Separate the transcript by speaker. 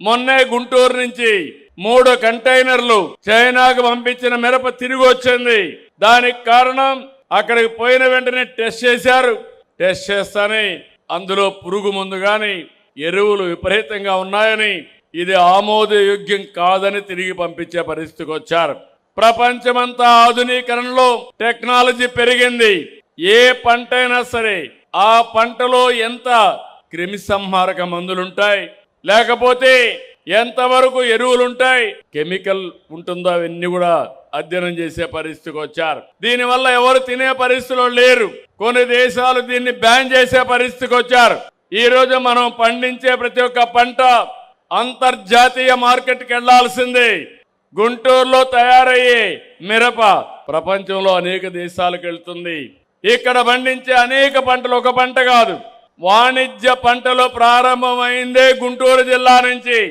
Speaker 1: మొన్నే గుంటూరు నుంచి 3 కంటైనర్లు చైనాకు పంపించిన మిరప తిరిగి వచ్చింది. దానికి కారణం అక్కడికి పోయిన వెంటనే టెస్ట్ చేశారు. టెస్ట్ చేస్తానే అందులో పురుగు మందు గాని ఎరువులు విపరీతంగా ఉన్నాయని, ఇది ఆమోదయోగ్యం కాదని తిరిగి పంపించే పరిస్థితికి వచ్చారు. ప్రపంచమంతా ఆధునీకరణలో టెక్నాలజీ పెరిగింది. ఏ పంటైనా సరే ఆ పంటలో ఎంత క్రిమి సంహారక మందులుంటాయి, లేకపోతే ఎంతవరకు ఎరువులుంటాయి, కెమికల్ ఉంటుందో అవన్నీ కూడా అధ్యయనం చేసే పరిస్థితికి వచ్చారు. దీనివల్ల ఎవరు తినే పరిస్థితిలో లేరు. కొన్ని దేశాలు దీన్ని బ్యాన్ చేసే పరిస్థితికి వచ్చారు. ఈ రోజు మనం పండించే ప్రతి ఒక్క పంట అంతర్జాతీయ మార్కెట్కి వెళ్లాల్సిందే. గుంటూరులో తయారయ్యే మిరప ప్రపంచంలో అనేక దేశాలకు వెళ్తుంది. ఇక్కడ పండించే అనేక పంటలు ఒక పంట కాదు, వాణిజ్య పంటలు ప్రారంభమైందే గుంటూరు జిల్లా నుంచి.